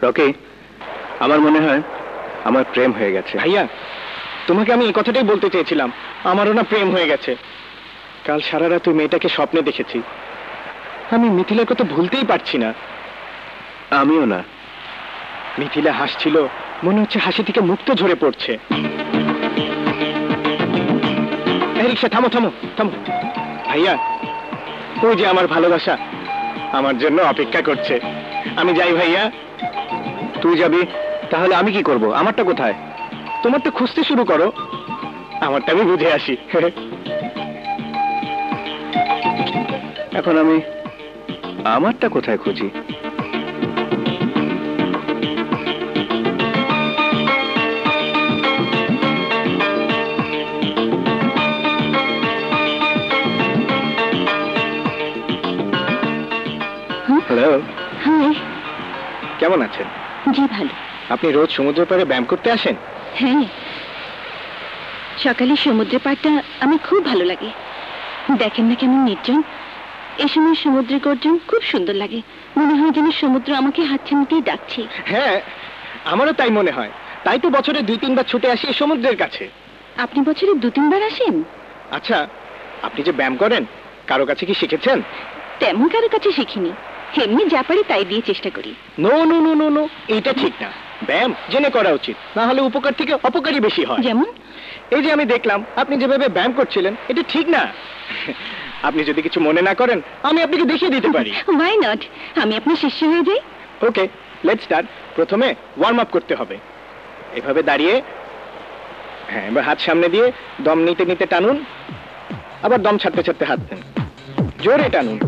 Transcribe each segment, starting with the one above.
Rocky, আমার মনে হয় আমার প্রেম হয়ে গেছে। ভাইয়া, তোমাকে আমি এই কথাটাই বলতে চেয়েছিলাম, আমারও না প্রেম হয়ে গেছে। কাল সারা রাত ওই মেয়েটাকে স্বপ্নে দেখেছি। আমি মিথিলার কথা ভুলতেই পারছি না। আমিও না। মিথিলা হাসছিল, মনে হচ্ছে হাসি থেকে মুক্ত ঝরে পড়ছে। এই রিক্সা, থামো থামো থামো। ভাইয়া, ওই যে আমার ভালোবাসা আমার জন্য অপেক্ষা করছে। আমি যাই ভাইয়া। তুই যাবি? তাহলে আমি কি করব? আমারটা কোথায়? তোমারটা খুঁজতে শুরু করো, আমারটা আমি বুঝে আসি। এখন আমি আমারটা কোথায় খুঁজি? হ্যালো। হাই। কেমন আছেন? জি ভালো। আপনি রোজ সমুদ্রের পাড়ে ব্যায়াম করতে আসেন? হ্যাঁ, সকালে সমুদ্রের পাড়টা আমার খুব ভালো লাগে। দেখেন না কেমন নির্জন। এই সময় সমুদ্রের গর্জন খুব সুন্দর লাগে। মনে হয় যেন সমুদ্র আমাকে হাতছানিতেই ডাকছে। হ্যাঁ, আমারও তাই মনে হয়। তাই তো বছরে 2-3 বার ছুটে আসি সমুদ্রের কাছে। আপনি বছরে 2-3 বার আসেন? আচ্ছা, আপনি যে ব্যায়াম করেন, কারো কাছে কি শিখেছেন? তেমন কারো কাছে শিখিনি, এমনি যা পারি তাই দিয়ে চেষ্টা করি। No no no no no, এইটা ঠিক না। ব্যায়াম জেনে করা উচিত, না হলে উপকার থেকে অপকারই বেশি হয়। যেমন? এই যে আমি দেখলাম আপনি যেভাবে ব্যায়াম করছিলেন, এটা ঠিক না। আপনি যদি কিছু মনে না করেন, আমি আপনাকে দেখিয়ে দিতে পারি। Why not? আমি আপনার শিষ্য হয়ে যাই। ওকে, লেটস স্টার্ট। প্রথমে ওয়ার্ম আপ করতে হবে। এভাবে দাঁড়িয়ে, হ্যাঁ, এবার হাত সামনে দিয়ে দম নিতে নিতে টানুন, আবার দম ছাড়তে ছাড়তে হাত দেন, জোরে টানুন।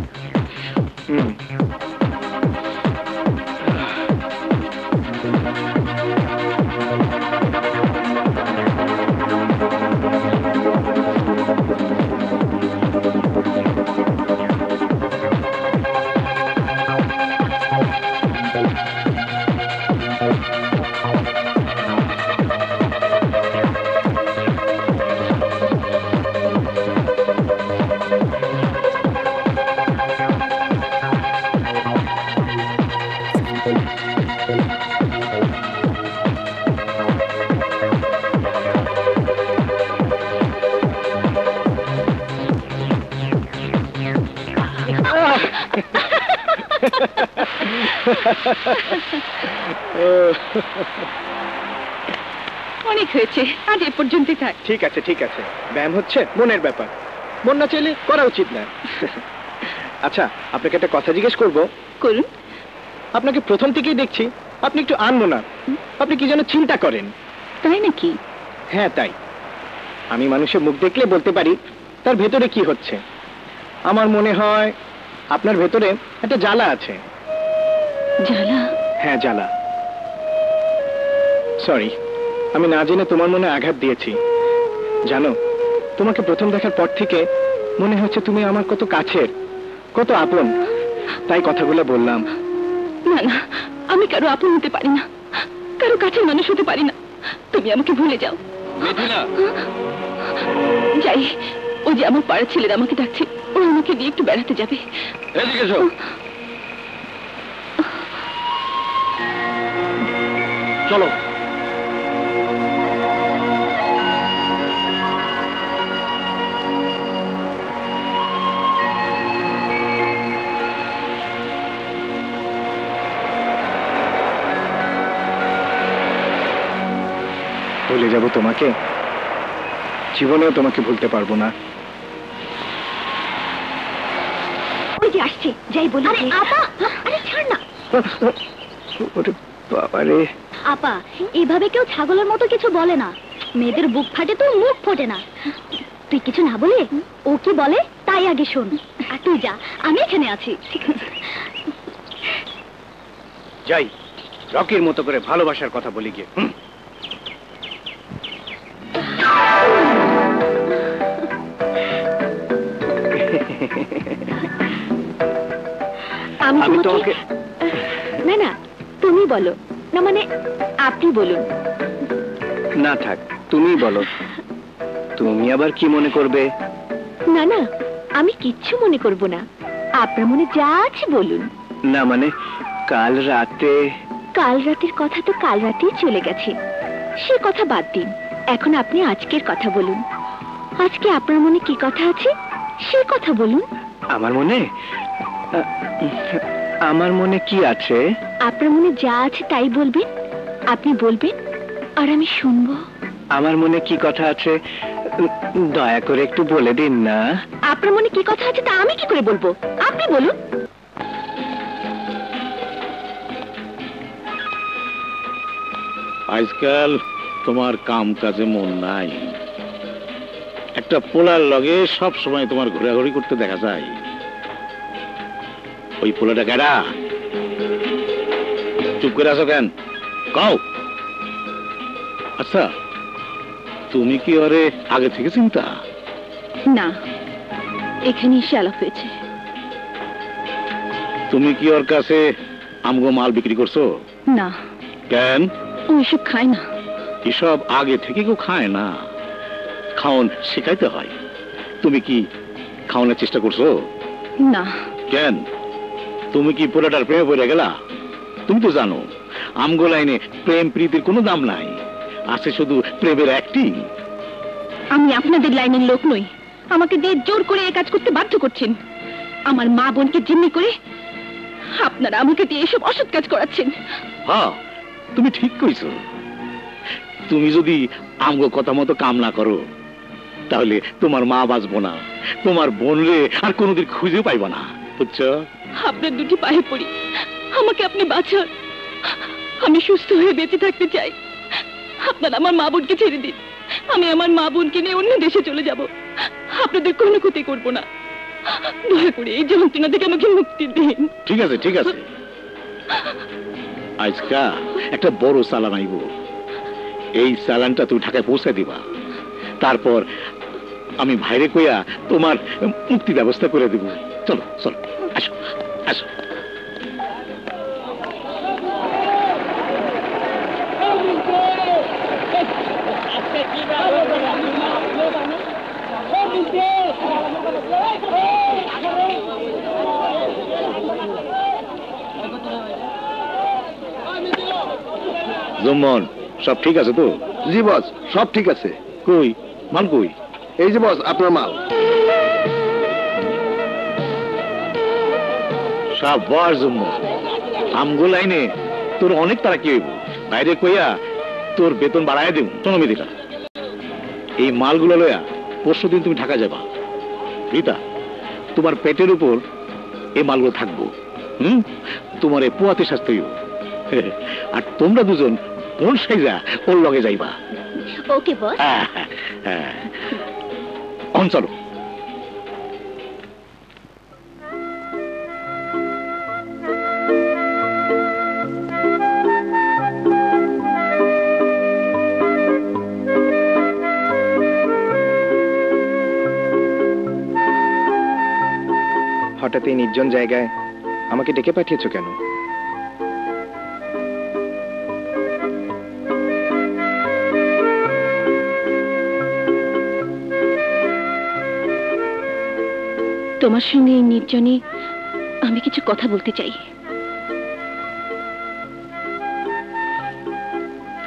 অনেক হয়েছে, আজ এ পর্যন্তই থাক। ঠিক আছে ঠিক আছে, ব্যায়াম হচ্ছে মনের ব্যাপার, মন না চাইলে করা উচিত না। আচ্ছা, আপনাকে একটা কথা জিজ্ঞেস করবো? করুন। আপনাকে প্রথম থেকেই দেখছি আপনি একটু আনমনা। আপনি কি যেন চিন্তা করেন। তাই নাকি? হ্যাঁ তাই। আমি মানুষের মুখ দেখলে বলতে পারি তার ভেতরে কি হচ্ছে। আমার মনে হয় আপনার ভেতরে একটা জ্বালা আছে। জ্বালা? হ্যাঁ, জ্বালা। সরি, আমি না জেনে তোমার মনে আঘাত দিয়েছি। জানো, তোমাকে প্রথম দেখার পর থেকে মনে হচ্ছে তুমি আমার কত কাছের, কত আপন। তাই কথাগুলো বললাম। না না, আমি কারো আপন হতে পারি না, কারো কাছের মানুষ হতে পারি না। তুমি আমাকে ভুলে যাও। মিথিলা, যাই, ওই যে আমার পাড়ার ছেলেরা আমাকে ডাকছে, ও আমাকে নিয়ে একটু বেড়াতে যাবে। এদিকে এসো। চলো। ভুলে যাব তোমাকে, জীবনেও তোমাকে ভুলতে পারবো না। ওই যে আসছে, যাই বলি। আরে আপা, আরে ছাড় না। ওরে বাবা রে। আপা, এইভাবে কেউ ছাগলের মতো কিছু বলে না। মেয়েদের বুক ফাটে তো মুখ ফোটে না। তুই কিছু না বলে ও কি বলে তাই আগে শোন। আর তুই যা, আমি এখানে আছি। যাই, রকির মতো করে ভালোবাসার কথা বলি গিয়ে। আমি তোমাকে না না, তুমি বলো না, মানে আপনি বলুন। না থাক, তুমিই বলো। তুমি আবার কি মনে করবে? না না, আমি কিচ্ছু মনে করব না, আপনার মনে যা আছে বলুন। না মানে, কাল রাতে কাল রাতের কথা তো কাল রাতেই চলে গেছে, সে কথা বাদ দিন। এখন আপনি আজকের কথা বলুন। আজকে আপনার মনে কি কথা আছে সে কথা বলুন। আমার মনে আমার মনে কি আছে? আপনার মনে যা আছে তাই বলবেন। আপনি বলবেন আর আমি শুনবো। আমার মনে কি কথা আছে দয়া করে একটু বলে দিন না। আপনার মনে কি কথা আছে তা আমি কি করে বলবো, আপনি বলুন। আজকাল তোমার কাম কাজে মন নাই, একটা পোলার লগে সব সময় তোমার ঘোরাঘুরি করতে দেখা যায়। ওই পোলাটা কেডা? চুপ করে আছো কেন, কও। আচ্ছা, তুমি কি ওরে আগে থেকে চিন্তা? না, এখানে এসে আলাপ হয়েছে। তুমি কি ওর কাছে আমগো মাল বিক্রি করছো? না। কেন? ও এসব খায় না। এসব আগে থেকে কেউ খায় না, খাওন শেখাইতে হয়। তুমি কি খাওয়ানোর চেষ্টা করছো? না। কেন? তুমি কি পোলাটার প্রেমে পড়ে গেলা? তুমি তো জানো আমগো লাইনে প্রেম প্রীতির কোনো দাম নাই, আছে শুধু প্রেমের অ্যাক্টিং। আমি আপনাদের লাইনের লোক নই, আমাকে দিয়ে জোর করে এই কাজ করতে বাধ্য করছেন। আমার মা বোনকে জিম্মি করে আপনারা আমাকে দিয়ে এসব অসৎ কাজ করাচ্ছেন। হ্যাঁ, তুমি ঠিক কইছো। তুমি যদি আমগো কথা মতো কাম না করো তাহলে তোমার মা বাঁচবো না, তোমার বোন রে আর কোনোদিন খুঁজে পাইবা না, বুঝছো? আপনার দুটি পায়ে পড়ি, আমাকে আপনি বাঁচান। আমি সুস্থ হয়ে বেঁচে থাকতে চাই। আপনারা আমার মা বোনকে ছেড়ে দিন, আমি আমার মা বোনকে নিয়ে অন্য দেশে চলে যাব। আপনাদের কোনো ক্ষতি করব না। দয়া করে এই যন্ত্রণা থেকে আমাকে মুক্তি দিন। ঠিক আছে, ঠিক আছে। আজকা একটা বড় চালান আইব, এই চালানটা তুমি ঢাকায় পৌঁছে দিবা। তারপর আমি ভাইরে কইয়া তোমার মুক্তি ব্যবস্থা করে দেব। চলো চলো, আসো আসো। জুম্মন, সব ঠিক আছে তো? জি বস, সব ঠিক আছে। কই মাল কই? এই যে বস আপনার মাল। সব বস জুম্মন, আমগো লাইনে তোর অনেক তারা কি হইব। বাইরে কইয়া তোর বেতন বাড়ায় দেব। শোনো মেদিকা, এই মালগুলো লইয়া পরশুদিন তুমি ঢাকা যাবা। রীতা, তোমার পেটের উপর এই মালগুলো থাকবো। তোমার এই পোয়াতে শাস্তি হইব। আর তোমরা দুজন বোন সাইজা ওর লগে যাইবা। ওকে বস। অন চলো। হঠাৎ এই নির্জন জায়গায় আমাকে ডেকে পাঠিয়েছো কেন? তোমার সঙ্গে এই নির্জনে আমি কিছু কথা বলতে চাই।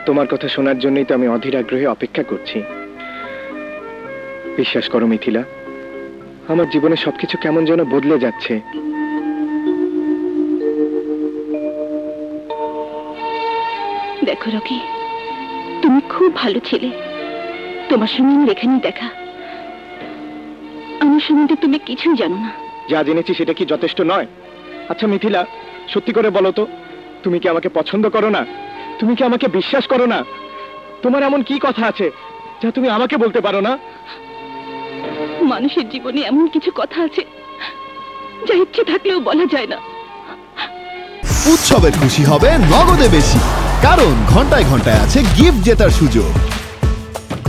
তোমার কথা শোনার জন্যই তো আমি অধীর আগ্রহে অপেক্ষা করছি। বিশ্বাস করো মিথিলা, আমার জীবনে সবকিছু কেমন যেন বদলে যাচ্ছে। দেখো রকি, তুমি খুব ভালো ছেলে, তোমার সঙ্গে আমার এখানেই দেখা। আমার সম্বন্ধে তুমি কিছুই জানো না। যা জেনেছি সেটা কি যথেষ্ট নয়? আচ্ছা মিথিলা, সত্যি করে বলো তো, তুমি কি আমাকে পছন্দ করো না? তুমি কি আমাকে বিশ্বাস করো না? তোমার এমন কি কথা আছে যা তুমি আমাকে বলতে পারো না? মানুষের জীবনে এমন কিছু কথা আছে যা ইচ্ছে থাকলেও বলা যায় না। উৎসবে খুশি হবে নগদে বেশি, কারণ ঘন্টায় ঘন্টায় আছে গিফট জেতার সুযোগ।